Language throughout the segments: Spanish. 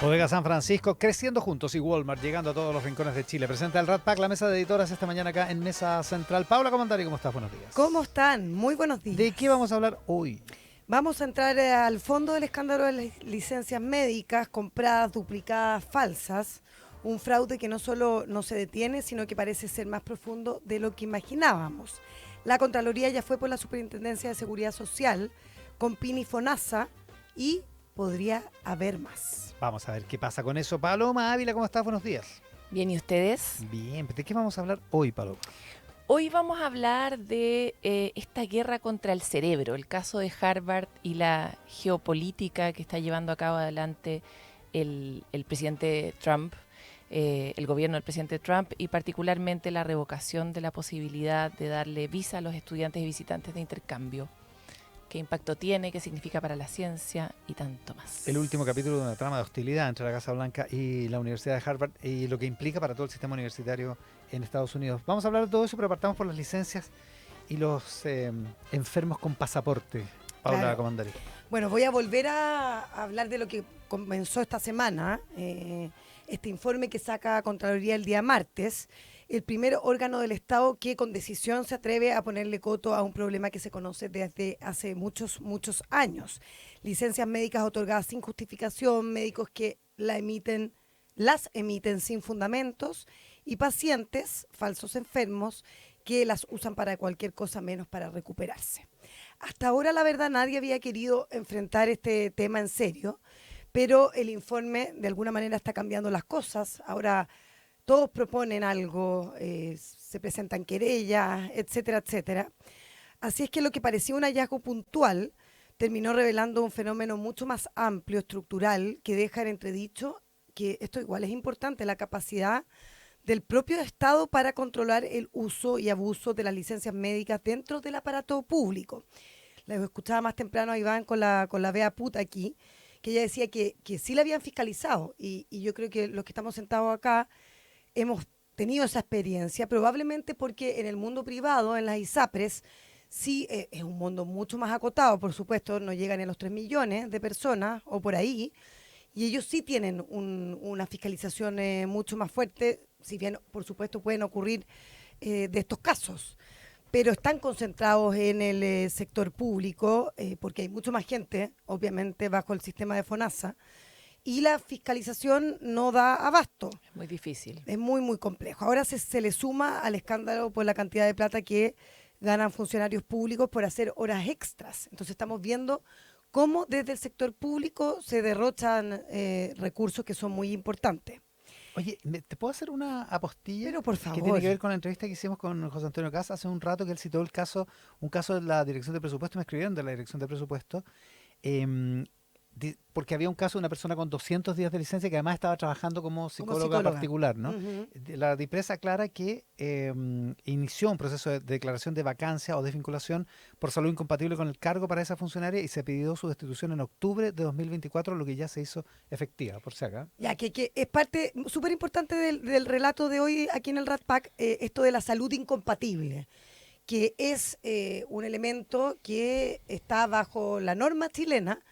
Bodega San Francisco, creciendo juntos, y Walmart, llegando a todos los rincones de Chile. Presenta el Rat Pack, la mesa de editoras esta mañana acá en Mesa Central. Paula Comandari, ¿cómo estás? Buenos días. ¿Cómo están? Muy buenos días. ¿De qué vamos a hablar hoy? Vamos a entrar al fondo del escándalo de las licencias médicas compradas, duplicadas, falsas. Un fraude que no solo no se detiene, sino que parece ser más profundo de lo que imaginábamos. La Contraloría ya fue por la Superintendencia de Seguridad Social, con PIN y FONASA, y podría haber más. Vamos a ver qué pasa con eso. Paloma Ávila, ¿cómo estás? Buenos días. Bien, ¿y ustedes? Bien, ¿de qué vamos a hablar hoy, Paloma? Hoy vamos a hablar de esta guerra contra el cerebro, el caso de Harvard y la geopolítica que está llevando a cabo adelante el presidente Trump, el gobierno del presidente Trump, y particularmente la revocación de la posibilidad de darle visa a los estudiantes y visitantes de intercambio. ¿Qué impacto tiene? ¿Qué significa para la ciencia? Y tanto más. El último capítulo de una trama de hostilidad entre la Casa Blanca y la Universidad de Harvard y lo que implica para todo el sistema universitario en Estados Unidos. Vamos a hablar de todo eso, pero partamos por las licencias y los enfermos con pasaporte. Paula Claro. Comandari. Bueno, voy a volver a hablar de lo que comenzó esta semana, este informe que saca Contraloría el día martes, el primer órgano del Estado que con decisión se atreve a ponerle coto a un problema que se conoce desde hace muchos años. Licencias médicas otorgadas sin justificación, médicos que las emiten sin fundamentos, y pacientes, falsos enfermos, que las usan para cualquier cosa menos para recuperarse. Hasta ahora, la verdad, nadie había querido enfrentar este tema en serio, pero el informe de alguna manera está cambiando las cosas. Ahora todos proponen algo, se presentan querellas, etcétera, etcétera. Así es que lo que parecía un hallazgo puntual terminó revelando un fenómeno mucho más amplio, estructural, que deja en entredicho que esto igual es importante, la capacidad del propio Estado para controlar el uso y abuso de las licencias médicas dentro del aparato público. La escuchaba más temprano a Iván con la Bea Puta aquí, que ella decía que sí la habían fiscalizado, y yo creo que los que estamos sentados acá hemos tenido esa experiencia, probablemente porque en el mundo privado, en las ISAPRES, sí es un mundo mucho más acotado, por supuesto, no llegan a los 3 millones de personas o por ahí, y ellos sí tienen una fiscalización mucho más fuerte, si bien, por supuesto, pueden ocurrir de estos casos, pero están concentrados en el sector público, porque hay mucho más gente, obviamente, bajo el sistema de FONASA, y la fiscalización no da abasto. Es muy difícil. Es muy complejo. Ahora se le suma al escándalo por la cantidad de plata que ganan funcionarios públicos por hacer horas extras. Entonces estamos viendo cómo desde el sector público se derrochan recursos que son muy importantes. Oye, ¿te puedo hacer una apostilla? Pero por Que tiene favor. que ver con la entrevista que hicimos con José Antonio Caz hace un rato, que él citó un caso de la Dirección de Presupuesto, me escribieron de la Dirección de Presupuesto, porque había un caso de una persona con 200 días de licencia que además estaba trabajando como psicóloga particular, ¿no? Uh-huh. La DIPRES aclara que inició un proceso de declaración de vacancia o desvinculación por salud incompatible con el cargo para esa funcionaria y se pidió su destitución en octubre de 2024, lo que ya se hizo efectiva, por si acá. Ya, que es parte súper importante del relato de hoy aquí en el Rat Pack, esto de la salud incompatible, que es un elemento que está bajo la norma chilena,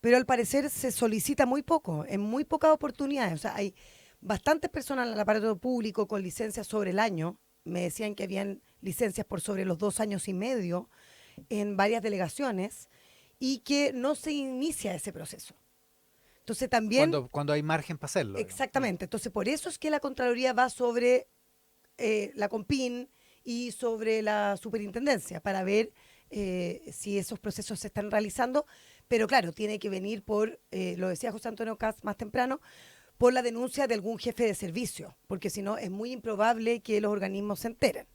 pero al parecer se solicita muy poco, en muy pocas oportunidades. O sea, hay bastantes personas en el aparato público con licencias sobre el año. Me decían que habían licencias por sobre los 2 años y medio en varias delegaciones y que no se inicia ese proceso. Entonces también... Cuando hay margen para hacerlo. Exactamente. Entonces por eso es que la Contraloría va sobre la COMPIN y sobre la Superintendencia para ver si esos procesos se están realizando. Pero claro, tiene que venir por, lo decía José Antonio Caz más temprano, por la denuncia de algún jefe de servicio, porque si no es muy improbable que los organismos se enteren.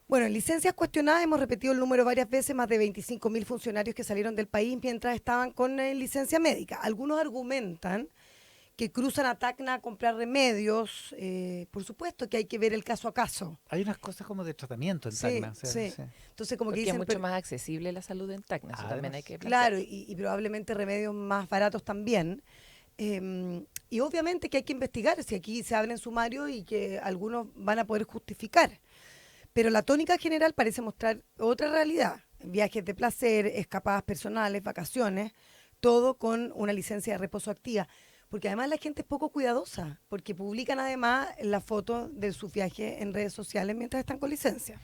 Bueno, en licencias cuestionadas hemos repetido el número varias veces, más de 25.000 funcionarios que salieron del país mientras estaban con licencia médica. Algunos argumentan que cruzan a Tacna a comprar remedios, por supuesto que hay que ver el caso a caso. Hay unas cosas como de tratamiento en Sí, Tacna. sí. Entonces, como Porque que dicen, es mucho más accesible la salud en Tacna, eso también hay que claro, plantear. y probablemente remedios más baratos también. Y obviamente que hay que investigar si aquí se abre en sumario y que algunos van a poder justificar. Pero la tónica general parece mostrar otra realidad. Viajes de placer, escapadas personales, vacaciones, todo con una licencia de reposo activa. porque además la gente es poco cuidadosa, porque publican además la foto de su viaje en redes sociales mientras están con licencia.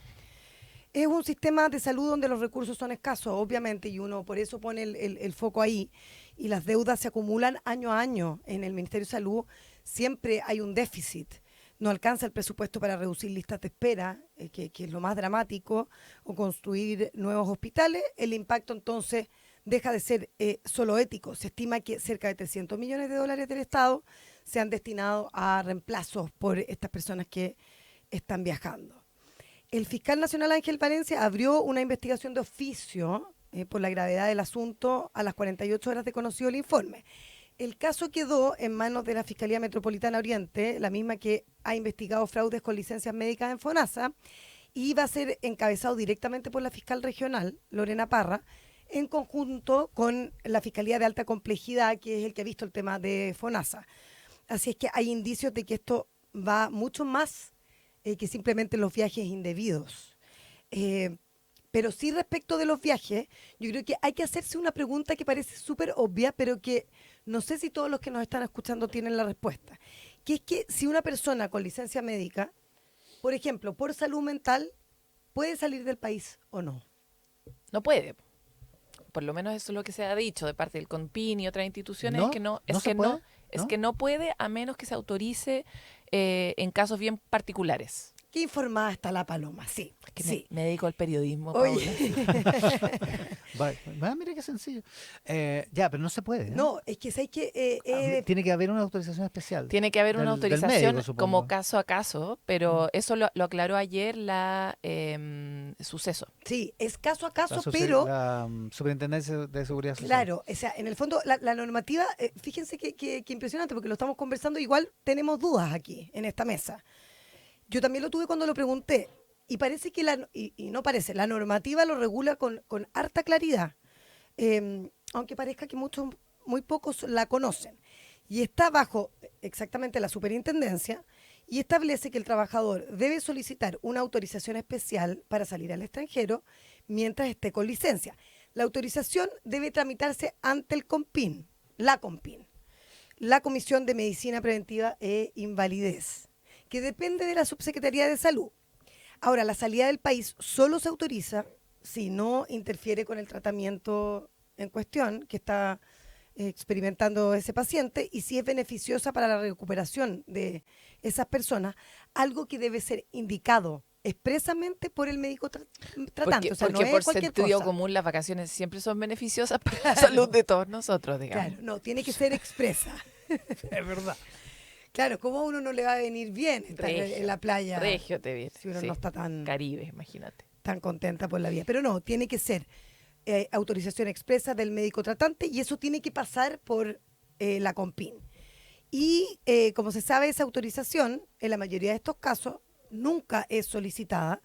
Es un sistema de salud donde los recursos son escasos, obviamente, y uno por eso pone el foco ahí, y las deudas se acumulan año a año. En el Ministerio de Salud siempre hay un déficit. No alcanza el presupuesto para reducir listas de espera, que es lo más dramático, o construir nuevos hospitales. El impacto entonces deja de ser solo ético. Se estima que cerca de 300 millones de dólares del Estado se han destinado a reemplazos por estas personas que están viajando. El fiscal nacional Ángel Valencia abrió una investigación de oficio por la gravedad del asunto a las 48 horas de conocido el informe. El caso quedó en manos de la Fiscalía Metropolitana Oriente, la misma que ha investigado fraudes con licencias médicas en FONASA, y va a ser encabezado directamente por la fiscal regional, Lorena Parra, en conjunto con la Fiscalía de Alta Complejidad, que es el que ha visto el tema de FONASA. Así es que hay indicios de que esto va mucho más que simplemente los viajes indebidos. Pero sí, respecto de los viajes, yo creo que hay que hacerse una pregunta que parece súper obvia, pero que no sé si todos los que nos están escuchando tienen la respuesta. Que es que si una persona con licencia médica, por ejemplo, por salud mental, puede salir del país o no. No puede. Por lo menos eso es lo que se ha dicho de parte del CONPIN y otras instituciones, ¿No? es que no, ¿No se puede? es ¿No? que no puede, a menos que se autorice en casos bien particulares. Qué informada está la Paloma, sí. Es que sí. me dedico al periodismo, Oye, Mira qué sencillo. Ya, pero no se puede. no, es que sabes que Tiene que haber una autorización especial. Tiene que haber una Del autorización médico, supongo. como caso a caso, pero eso lo aclaró ayer la Suceso. sí, es caso a caso, La pero la Superintendencia de Seguridad Social. claro, o sea, en el fondo la normativa, fíjense que impresionante, porque lo estamos conversando, igual tenemos dudas aquí en esta mesa. Yo también lo tuve cuando lo pregunté, y parece que y no parece, la normativa lo regula con harta claridad, aunque parezca que muy pocos la conocen. Y está bajo exactamente la superintendencia, y establece que el trabajador debe solicitar una autorización especial para salir al extranjero mientras esté con licencia. La autorización debe tramitarse ante el CONPIN, la CONPIN, la Comisión de Medicina Preventiva e Invalidez, que depende de la Subsecretaría de Salud. Ahora, la salida del país solo se autoriza si no interfiere con el tratamiento en cuestión que está experimentando ese paciente, y si es beneficiosa para la recuperación de esas personas, algo que debe ser indicado expresamente por el médico tratante. Porque, O sea, no porque es por cualquier sentido cosa. común las vacaciones siempre son beneficiosas para la salud de todos nosotros, digamos. Claro, no, tiene que ser expresa. Es verdad. Claro, ¿cómo a uno no le va a venir bien estar Regio, en la playa Regio te viene. si uno Sí. no está tan Caribe, imagínate. contenta por la vida? Pero no, tiene que ser autorización expresa del médico tratante, y eso tiene que pasar por la CONPIN. Y como se sabe, esa autorización, en la mayoría de estos casos, nunca es solicitada,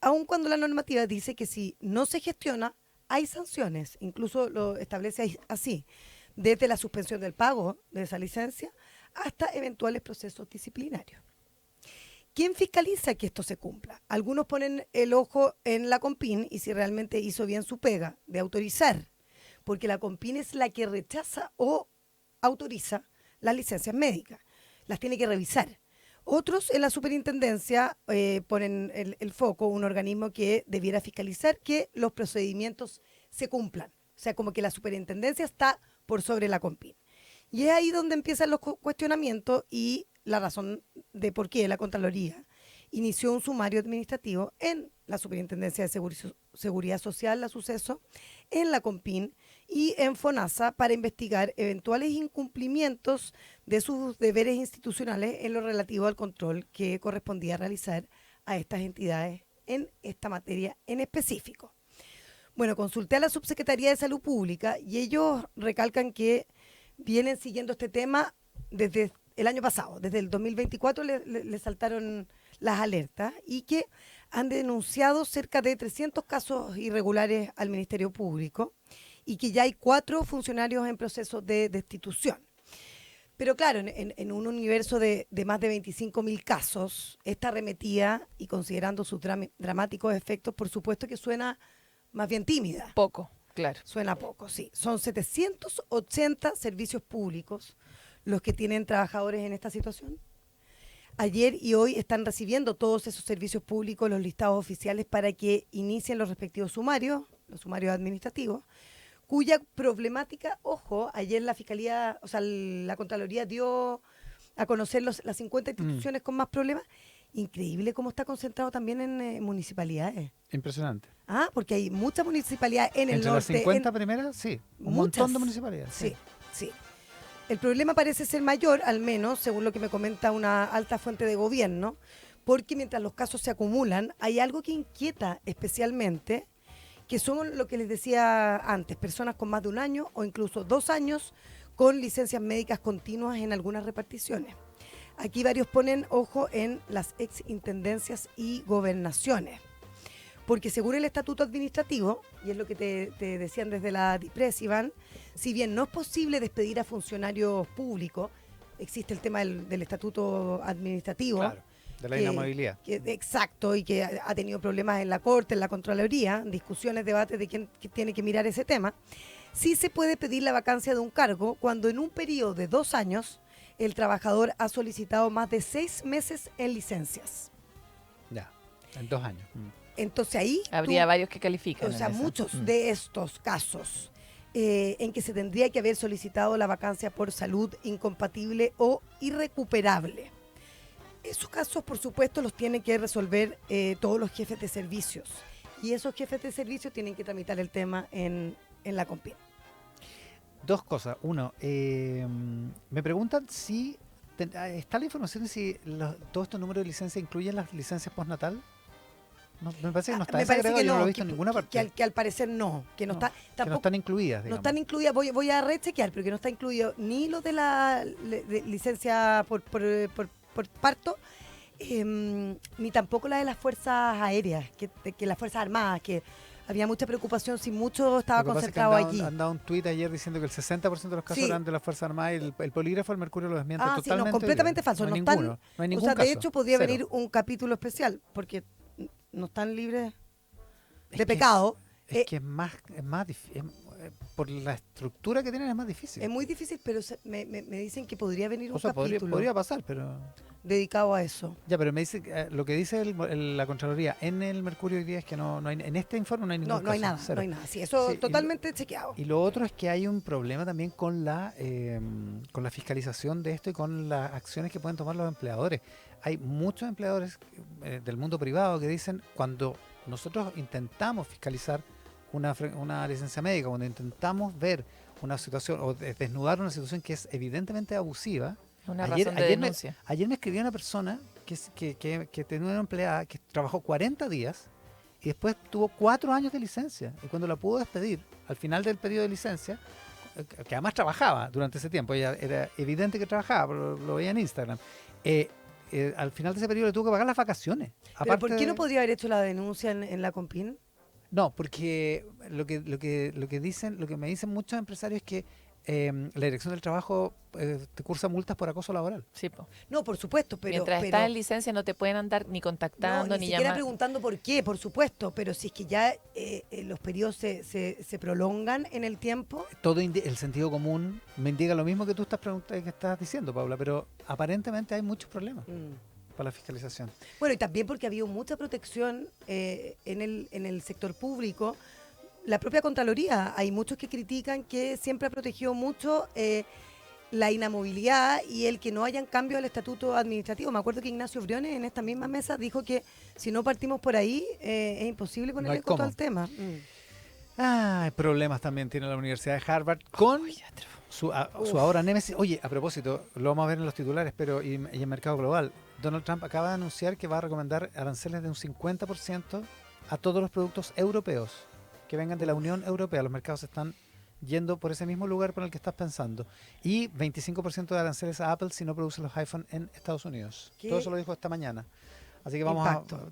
aun cuando la normativa dice que si no se gestiona, hay sanciones. Incluso lo establece así, desde la suspensión del pago de esa licencia hasta eventuales procesos disciplinarios. ¿Quién fiscaliza que esto se cumpla? Algunos ponen el ojo en la CONPIN y si realmente hizo bien su pega de autorizar, porque la CONPIN es la que rechaza o autoriza las licencias médicas, las tiene que revisar. Otros en la superintendencia ponen el foco, un organismo que debiera fiscalizar que los procedimientos se cumplan. O sea, como que la superintendencia está por sobre la CONPIN. Y es ahí donde empiezan los cuestionamientos y la razón de por qué la Contraloría inició un sumario administrativo en la Superintendencia de Seguridad Social, la Suceso, en la CONPIN y en FONASA para investigar eventuales incumplimientos de sus deberes institucionales en lo relativo al control que correspondía realizar a estas entidades en esta materia en específico. Bueno, consulté a la Subsecretaría de Salud Pública y ellos recalcan que vienen siguiendo este tema desde el año pasado, desde el 2024 le saltaron las alertas, y que han denunciado cerca de 300 casos irregulares al Ministerio Público y que ya hay 4 funcionarios en proceso de destitución. Pero claro, en un universo de más de 25.000 casos, esta arremetida, y considerando sus dramáticos efectos, por supuesto que suena más bien tímida. Poco, claro. Suena poco, sí. Son 780 servicios públicos los que tienen trabajadores en esta situación? Ayer y hoy están recibiendo todos esos servicios públicos, los listados oficiales, para que inicien los respectivos sumarios, los sumarios administrativos, cuya problemática, ojo, ayer la Fiscalía, o sea, la Contraloría dio a conocer las 50 instituciones con más problemas. Increíble cómo está concentrado también en municipalidades. Impresionante. Ah, porque hay muchas municipalidades en el Entre norte. las 50 primeras, sí. Un muchas. montón de municipalidades. Sí, sí. El problema parece ser mayor, al menos, según lo que me comenta una alta fuente de gobierno, porque mientras los casos se acumulan, hay algo que inquieta especialmente, que son lo que les decía antes, personas con más de 1 año o incluso 2 años con licencias médicas continuas en algunas reparticiones. Aquí varios ponen ojo en las exintendencias y gobernaciones, porque según el estatuto administrativo, y es lo que te decían desde la DIPRES, Iván, si bien no es posible despedir a funcionarios públicos, existe el tema del estatuto administrativo. Claro, de la inamovilidad. Exacto, y que ha tenido problemas en la Corte, en la Contraloría, discusiones, debates de quién tiene que mirar ese tema. Sí se puede pedir la vacancia de un cargo cuando en un periodo de 2 años el trabajador ha solicitado más de 6 meses en licencias. Ya, en 2 años. Entonces ahí Habría varios que califican. O sea, en eso. muchos de estos casos en que se tendría que haber solicitado la vacancia por salud incompatible o irrecuperable. Esos casos, por supuesto, los tienen que resolver todos los jefes de servicios. Y esos jefes de servicios tienen que tramitar el tema en la COMPIN. 2 cosas. Uno, me preguntan si está la información de si todos estos números de licencia incluyen las licencias postnatal. No, me parece que no está. Me parece que yo no lo he no, visto en ninguna parte. que al parecer no, que no está, que tampoco, no están incluidas, no digamos. están incluidas. Voy a rechequear, pero que no está incluido ni lo de la licencia por parto, ni tampoco la de las fuerzas aéreas, que las fuerzas armadas, que había mucha preocupación si mucho estaba Lo que pasa es que concentrado allí. han dado un tuit ayer diciendo que el 60% de los casos Sí. eran de las Fuerzas Armadas y el polígrafo, el mercurio lo desmiente Sí, totalmente. no, completamente hoy día. falso. No hay están, ninguno, no hay ningún o sea, de caso. hecho podría Cero. venir un capítulo especial, porque no están libres Es de que pecado. Es que es más difícil. Por la estructura que tienen es más difícil. Es muy difícil, pero me dicen que podría venir un O sea, capítulo podría pasar, pero... dedicado a eso. Ya, pero me dice lo que dice la Contraloría en el Mercurio hoy día es que no hay, en este informe no hay ningún No, caso. no hay nada, cero. no hay nada. Sí, eso Sí, totalmente chequeado. Y lo otro es que hay un problema también con la fiscalización de esto y con las acciones que pueden tomar los empleadores. Hay muchos empleadores del mundo privado que dicen cuando nosotros intentamos fiscalizar una licencia médica, cuando intentamos ver una situación o desnudar una situación que es evidentemente abusiva. Una razón de denuncia. Ayer me escribió una persona que tenía una empleada que trabajó 40 días y después tuvo 4 años de licencia. Y cuando la pudo despedir, al final del periodo de licencia, que además trabajaba durante ese tiempo, ella era evidente que trabajaba, lo veía en Instagram, al final de ese periodo le tuvo que pagar las vacaciones. ¿Pero por qué no podría haber hecho la denuncia en la COMPIN? No, porque lo que me dicen muchos empresarios es que la Dirección del Trabajo te cursa multas por acoso laboral. Sí, po. No, por supuesto, pero... Mientras pero, estás en licencia no te pueden andar ni contactando, ni ni siquiera llamando. preguntando por qué, por supuesto, pero si es que ya los periodos se prolongan en el tiempo... Todo el sentido común me indica lo mismo que tú que estás diciendo, Paula, pero aparentemente hay muchos problemas para la fiscalización. Bueno, y también porque ha habido mucha protección en el sector público. La propia Contraloría, hay muchos que critican que siempre ha protegido mucho la inamovilidad y el que no hayan cambios al estatuto administrativo. Me acuerdo que Ignacio Briones en esta misma mesa dijo que si no partimos por ahí es imposible ponerle coto al tema. Problemas también tiene la Universidad de Harvard con su ahora némesis. Oye, a propósito, lo vamos a ver en los titulares, pero y en mercado global. Donald Trump acaba de anunciar que va a recomendar aranceles de un 50% a todos los productos europeos que vengan de la Unión Europea. Los mercados están yendo por ese mismo lugar por el que estás pensando. Y 25% de aranceles a Apple si no produce los iPhone en Estados Unidos. ¿Qué? Todo eso lo dijo esta mañana. Así que vamos Impacto.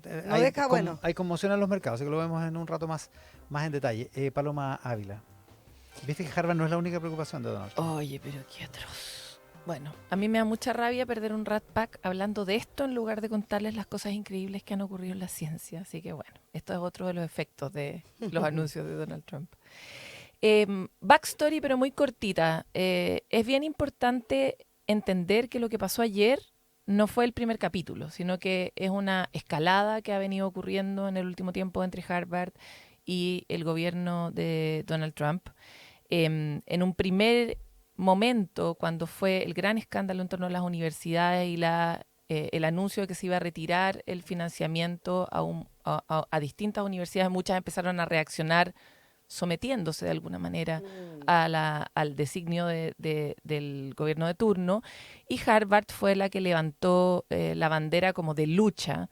hay conmoción en los mercados, así que lo vemos en un rato más en detalle. Paloma Ávila. Viste que Harvard no es la única preocupación de Donald Trump. Oye, pero qué atroz. Bueno, a mí me da mucha rabia perder un Rat Pack hablando de esto en lugar de contarles las cosas increíbles que han ocurrido en la ciencia. Así que bueno, esto es otro de los efectos de los anuncios de Donald Trump. Backstory, pero muy cortita. Es bien importante entender que lo que pasó ayer no fue el primer capítulo, sino que es una escalada que ha venido ocurriendo en el último tiempo entre Harvard y el gobierno de Donald Trump. En un primer momento, cuando fue el gran escándalo en torno a las universidades y el anuncio de que se iba a retirar el financiamiento a distintas universidades, muchas empezaron a reaccionar sometiéndose de alguna manera al designio del gobierno de turno, y Harvard fue la que levantó la bandera como de lucha,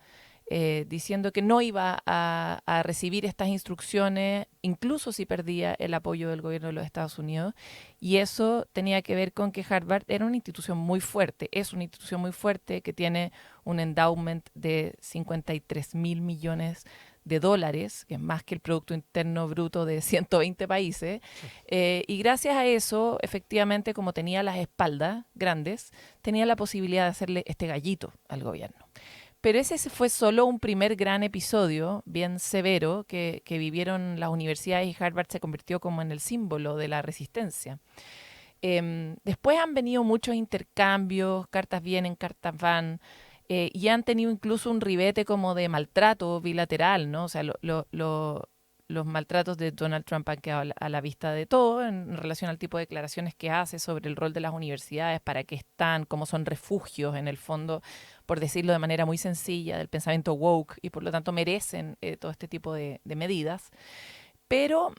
diciendo que no iba a recibir estas instrucciones, incluso si perdía el apoyo del gobierno de los Estados Unidos, y eso tenía que ver con que Harvard era una institución muy fuerte, es una institución muy fuerte que tiene un endowment de 53.000 millones de dólares, que es más que el Producto Interno Bruto de 120 países, y gracias a eso, efectivamente, como tenía las espaldas grandes, tenía la posibilidad de hacerle este gallito al gobierno. Pero ese fue solo un primer gran episodio, bien severo, que vivieron las universidades, y Harvard se convirtió como en el símbolo de la resistencia. Después han venido muchos intercambios, cartas vienen, cartas van, y han tenido incluso un ribete como de maltrato bilateral, ¿no? O sea, los maltratos de Donald Trump han quedado a la vista de todo en relación al tipo de declaraciones que hace sobre el rol de las universidades, para qué están, cómo son refugios, en el fondo, por decirlo de manera muy sencilla, del pensamiento woke, y por lo tanto merecen todo este tipo de medidas. Pero,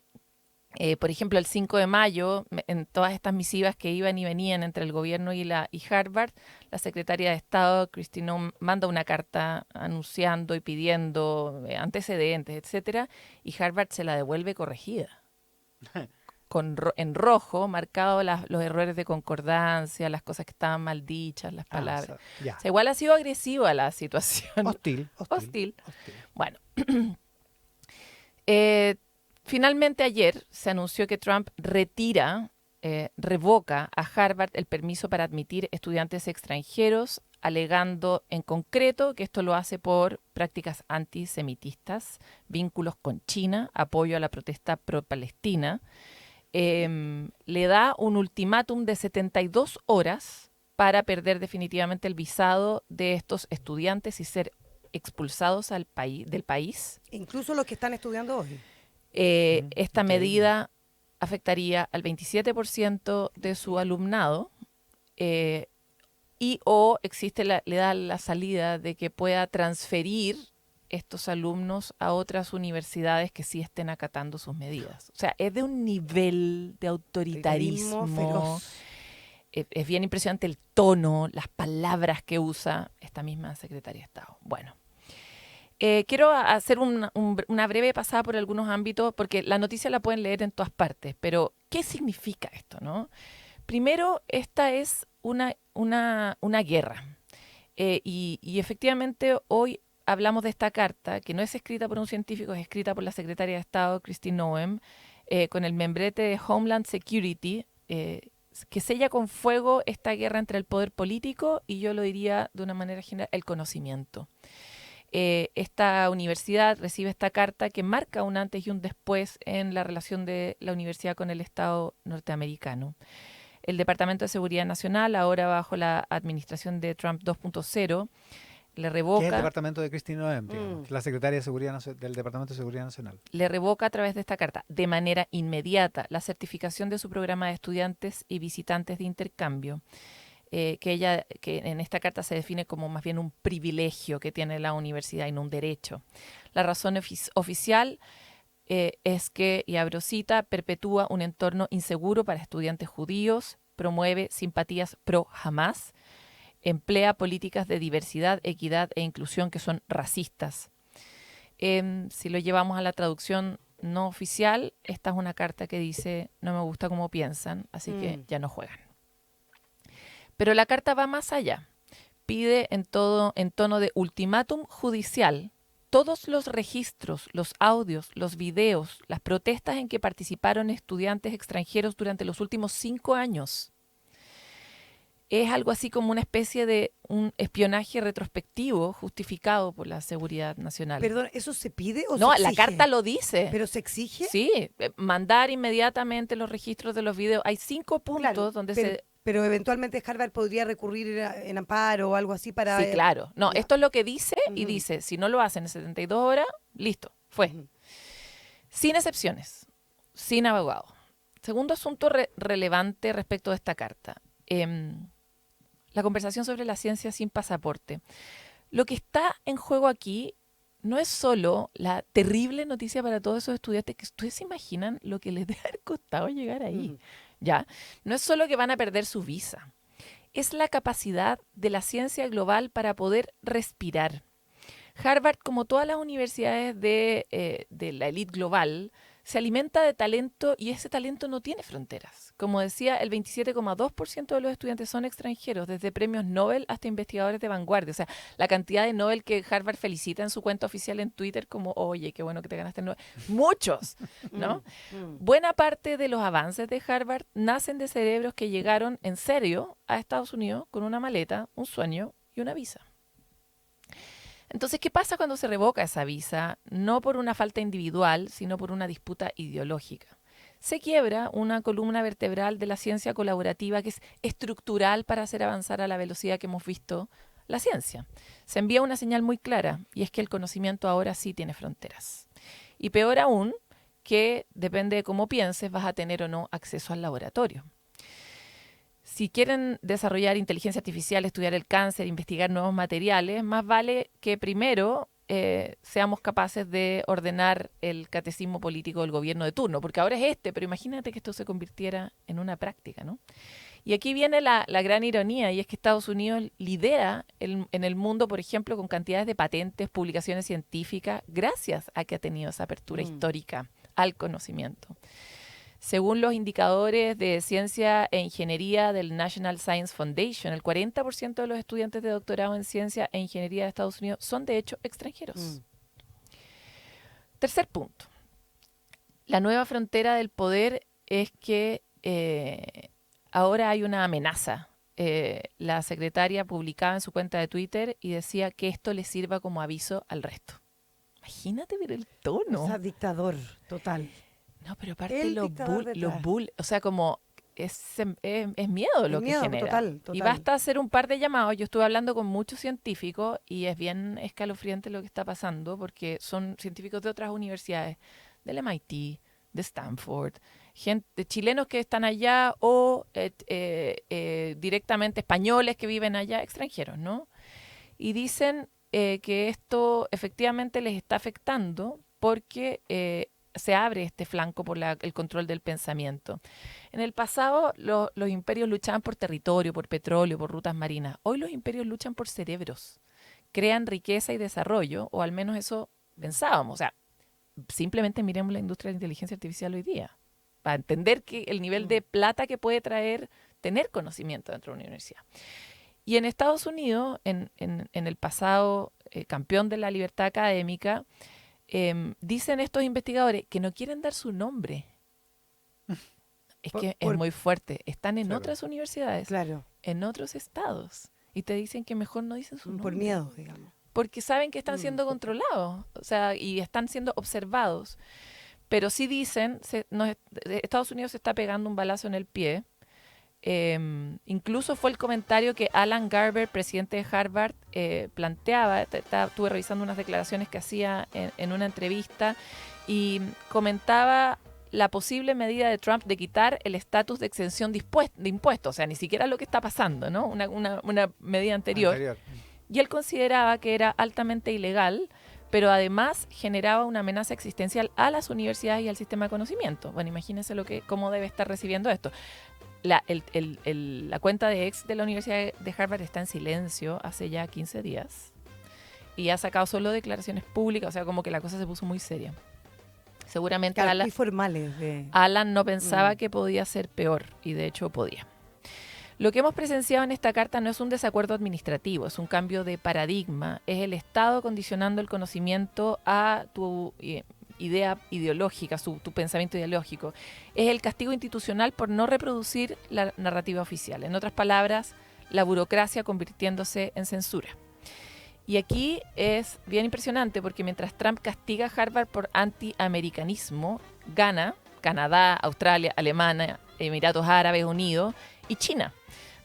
por ejemplo, el 5 de mayo, en todas estas misivas que iban y venían entre el gobierno y Harvard, la secretaria de Estado, Kristi Noem, manda una carta anunciando y pidiendo antecedentes, etcétera, y Harvard se la devuelve corregida. En rojo, marcado los errores de concordancia, las cosas que estaban mal dichas, las palabras. O sea, igual ha sido agresiva la situación. Hostil. Bueno. Finalmente ayer se anunció que Trump revoca a Harvard el permiso para admitir estudiantes extranjeros, alegando en concreto que esto lo hace por prácticas antisemitistas, vínculos con China, apoyo a la protesta pro-palestina. Le da un ultimátum de 72 horas para perder definitivamente el visado de estos estudiantes y ser expulsados del país. Incluso los que están estudiando hoy. Esta medida afectaría al 27% de su alumnado, o le da la salida de que pueda transferir estos alumnos a otras universidades que sí estén acatando sus medidas. O sea, es de un nivel de autoritarismo feroz. Es bien impresionante el tono, las palabras que usa esta misma secretaria de Estado. Bueno. Quiero hacer una breve pasada por algunos ámbitos, porque la noticia la pueden leer en todas partes, pero ¿qué significa esto, no? Primero, esta es una guerra, y efectivamente hoy hablamos de esta carta, que no es escrita por un científico, es escrita por la secretaria de Estado, Kristi Noem, con el membrete de Homeland Security, que sella con fuego esta guerra entre el poder político y, yo lo diría de una manera general, el conocimiento. Esta universidad recibe esta carta que marca un antes y un después en la relación de la universidad con el Estado norteamericano. El Departamento de Seguridad Nacional, ahora bajo la administración de Trump 2.0, le revoca... ¿Qué es el Departamento de Kristi Noem, la secretaria de Seguridad del Departamento de Seguridad Nacional? Le revoca a través de esta carta, de manera inmediata, la certificación de su programa de estudiantes y visitantes de intercambio, que en esta carta se define como más bien un privilegio que tiene la universidad y no un derecho. La razón oficial es que, y abro cita, perpetúa un entorno inseguro para estudiantes judíos, promueve simpatías pro-Hamás, emplea políticas de diversidad, equidad e inclusión que son racistas. Si lo llevamos a la traducción no oficial, esta es una carta que dice: no me gusta cómo piensan, así que ya no juegan. Pero la carta va más allá. Pide en tono de ultimátum judicial todos los registros, los audios, los videos, las protestas en que participaron estudiantes extranjeros durante los últimos 5 años. Es algo así como una especie de un espionaje retrospectivo justificado por la seguridad nacional. Perdón, ¿eso se pide o no, se exige? La carta lo dice. ¿Pero se exige? Sí, mandar inmediatamente los registros de los videos. Hay 5 puntos donde Pero eventualmente Harvard podría recurrir en amparo o algo así para... Sí, claro. No, ya. esto es lo que dice y Ujú. dice, si no lo hacen en 72 horas, listo, fue. Ujú. Sin excepciones, sin abogado. Segundo asunto relevante respecto de esta carta. La conversación sobre la ciencia sin pasaporte. Lo que está en juego aquí no es solo la terrible noticia para todos esos estudiantes, que ustedes se imaginan lo que les debe haber costado llegar ahí. Ujú. ¿Ya? No es solo que van a perder su visa, es la capacidad de la ciencia global para poder respirar. Harvard, como todas las universidades de la élite global, se alimenta de talento y ese talento no tiene fronteras. Como decía, el 27,2% de los estudiantes son extranjeros, desde premios Nobel hasta investigadores de vanguardia. O sea, la cantidad de Nobel que Harvard felicita en su cuenta oficial en Twitter como, oye, qué bueno que te ganaste el Nobel. Muchos, ¿no? Buena parte de los avances de Harvard nacen de cerebros que llegaron en serio a Estados Unidos con una maleta, un sueño y una visa. Entonces, ¿qué pasa cuando se revoca esa visa? No por una falta individual, sino por una disputa ideológica. Se quiebra una columna vertebral de la ciencia colaborativa que es estructural para hacer avanzar a la velocidad que hemos visto la ciencia. Se envía una señal muy clara, y es que el conocimiento ahora sí tiene fronteras. Y peor aún, que depende de cómo pienses, vas a tener o no acceso al laboratorio. Si quieren desarrollar inteligencia artificial, estudiar el cáncer, investigar nuevos materiales, más vale que primero seamos capaces de ordenar el catecismo político del gobierno de turno, porque ahora es pero imagínate que esto se convirtiera en una práctica, ¿no? Y aquí viene la gran ironía, y es que Estados Unidos lidera en el mundo, por ejemplo, con cantidades de patentes, publicaciones científicas, gracias a que ha tenido esa apertura histórica al conocimiento. Según los indicadores de ciencia e ingeniería del National Science Foundation, el 40% de los estudiantes de doctorado en ciencia e ingeniería de Estados Unidos son de hecho extranjeros. Tercer punto. La nueva frontera del poder es que ahora hay una amenaza. La secretaria publicaba en su cuenta de Twitter y decía que esto le sirva como aviso al resto. Imagínate ver el tono. O sea, dictador total. No, pero aparte El los dictador detrás. o sea, como es miedo lo que miedo, genera. total. Y basta hacer un par de llamados. Yo estuve hablando con muchos científicos y es bien escalofriante lo que está pasando porque son científicos de otras universidades, del MIT, de Stanford, gente, chilenos que están allá o directamente españoles que viven allá, extranjeros, ¿no? Y dicen que esto efectivamente les está afectando porque se abre este flanco por el control del pensamiento. En el pasado los imperios luchaban por territorio, por petróleo, por rutas marinas. Hoy los imperios luchan por cerebros. Crean riqueza y desarrollo, o al menos eso pensábamos. O sea, simplemente miremos la industria de la inteligencia artificial hoy día, para entender que el nivel de plata que puede traer tener conocimiento dentro de una universidad. Y en Estados Unidos, en el pasado campeón de la libertad académica, dicen estos investigadores que no quieren dar su nombre. Es que es muy fuerte. Están en otras universidades, en otros estados, y te dicen que mejor no dicen su nombre. Por miedo, digamos. Porque saben que están siendo controlados, o sea, y están siendo observados. Pero sí dicen, Estados Unidos se está pegando un balazo en el pie. Incluso fue el comentario que Alan Garber, presidente de Harvard, planteaba. Estuve revisando unas declaraciones que hacía en una entrevista y comentaba la posible medida de Trump de quitar el estatus de exención de impuestos, o sea, ni siquiera lo que está pasando, ¿no? Una medida anterior. Y él consideraba que era altamente ilegal, pero además generaba una amenaza existencial a las universidades y al sistema de conocimiento. Bueno, imagínense cómo debe estar recibiendo esto. La cuenta de ex de la Universidad de Harvard está en silencio hace ya 15 días y ha sacado solo declaraciones públicas, o sea, como que la cosa se puso muy seria. Seguramente muy formales Alan no pensaba que podía ser peor, y de hecho podía. Lo que hemos presenciado en esta carta no es un desacuerdo administrativo, es un cambio de paradigma, es el Estado condicionando el conocimiento a tu idea ideológica, tu pensamiento ideológico. Es el castigo institucional por no reproducir la narrativa oficial. En otras palabras, la burocracia convirtiéndose en censura. Y aquí es bien impresionante porque mientras Trump castiga a Harvard por antiamericanismo, gana Canadá, Australia, Alemania, Emiratos Árabes Unidos y China.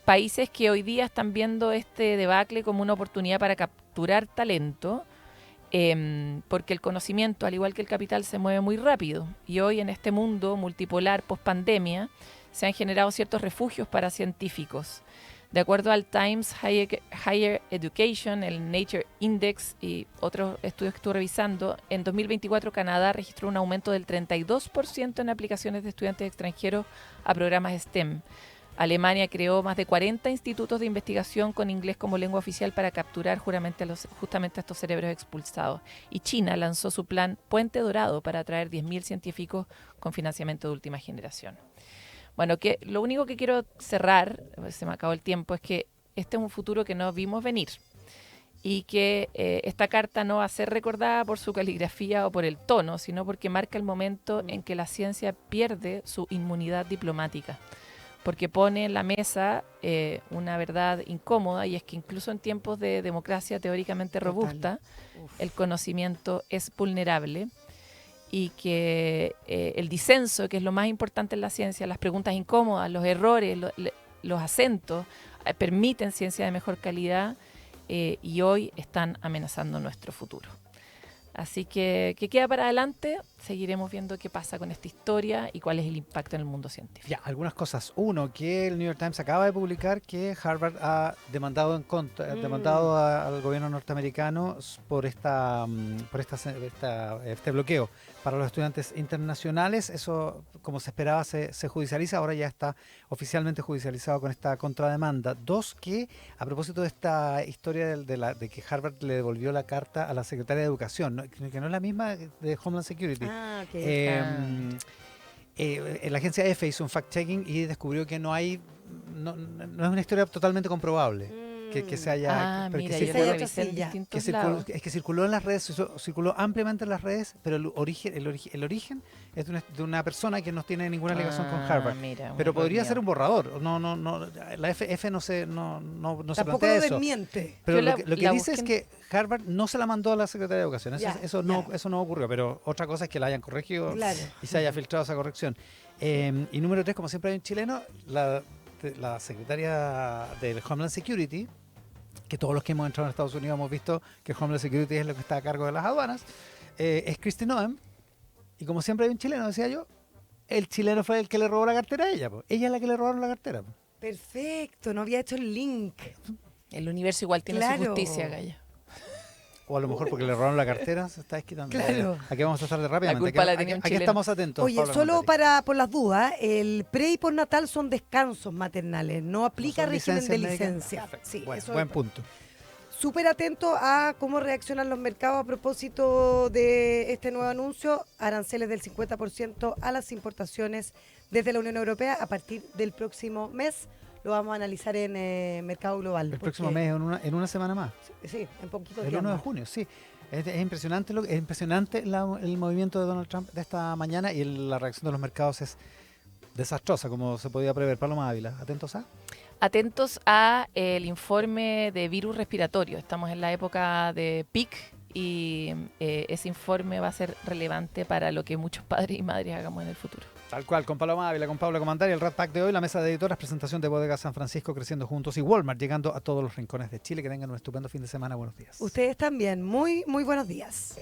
países que hoy día están viendo este debacle como una oportunidad para capturar talento, porque el conocimiento, al igual que el capital, se mueve muy rápido. Y hoy en este mundo multipolar post-pandemia se han generado ciertos refugios para científicos. De acuerdo al Times Higher Education, el Nature Index y otros estudios que estuve revisando, en 2024 Canadá registró un aumento del 32% en aplicaciones de estudiantes extranjeros a programas STEM. Alemania creó más de 40 institutos de investigación con inglés como lengua oficial para capturar justamente a estos cerebros expulsados. Y China lanzó su plan Puente Dorado para atraer 10.000 científicos con financiamiento de última generación. Bueno, que lo único que quiero cerrar, se me acabó el tiempo, es que este es un futuro que no vimos venir y que esta carta no va a ser recordada por su caligrafía o por el tono, sino porque marca el momento en que la ciencia pierde su inmunidad diplomática, porque pone en la mesa una verdad incómoda, y es que incluso en tiempos de democracia teóricamente robusta, el conocimiento es vulnerable. Y que el disenso, que es lo más importante en la ciencia, las preguntas incómodas, los errores, los acentos, permiten ciencia de mejor calidad y hoy están amenazando nuestro futuro. Así que, ¿qué queda para adelante? Seguiremos viendo qué pasa con esta historia y cuál es el impacto en el mundo científico. Ya, algunas cosas. Uno, que el New York Times acaba de publicar que Harvard ha demandado al gobierno norteamericano por este bloqueo para los estudiantes internacionales. Eso, como se esperaba, se judicializa. Ahora ya está oficialmente judicializado con esta contrademanda. Dos, que a propósito de esta historia de que Harvard le devolvió la carta a la secretaria de Educación, ¿no? Que no es la misma de Homeland Security. La agencia EFE hizo un fact-checking y descubrió que no es una historia totalmente comprobable. Que se haya... mira, que yo lo revisé en distintos lados. Es que circuló en las redes, circuló ampliamente en las redes, pero el origen es de una persona que no tiene ninguna ligación con Harvard. Mira, pero podría ser un borrador. La EFE no se Tampoco plantea lo eso. desmiente. Pero lo que dice es que Harvard no se la mandó a la Secretaría de Educación. Eso no ocurrió, pero otra cosa es que la hayan corregido y se haya filtrado esa corrección. Y número 3, como siempre hay un chileno, la secretaria del Homeland Security, que todos los que hemos entrado en Estados Unidos hemos visto que Homeland Security es lo que está a cargo de las aduanas, es Kristi Noem, y como siempre hay un chileno, decía yo, el chileno fue el que le robó la cartera a ella, ella es la que le robaron la cartera. Perfecto, no había hecho el link. El universo igual tiene su justicia, Gaya. O a lo mejor porque le robaron la cartera, se está desquitando. Claro. Aquí vamos a tratar de rápidamente. Aquí estamos atentos. Oye, solo por las dudas, el pre y postnatal son descansos maternales, no aplica régimen de licencia. Sí, buen punto. Súper atento a cómo reaccionan los mercados a propósito de este nuevo anuncio, aranceles del 50% a las importaciones desde la Unión Europea a partir del próximo mes. Lo vamos a analizar en Mercado Global. El próximo mes, en una semana más. Sí, en poquito tiempo. El 1 de junio, sí. Es impresionante, el movimiento de Donald Trump de esta mañana, y la reacción de los mercados es desastrosa, como se podía prever. Paloma Ávila, ¿atentos a? Atentos a el informe de virus respiratorio. Estamos en la época de peak y ese informe va a ser relevante para lo que muchos padres y madres hagamos en el futuro. Tal cual, con Paloma Ávila, con Paula Comandari, el Rat Pack de hoy, la mesa de editoras, presentación de Bodega San Francisco creciendo juntos y Walmart llegando a todos los rincones de Chile. Que tengan un estupendo fin de semana. Buenos días. Ustedes también. Muy, muy buenos días.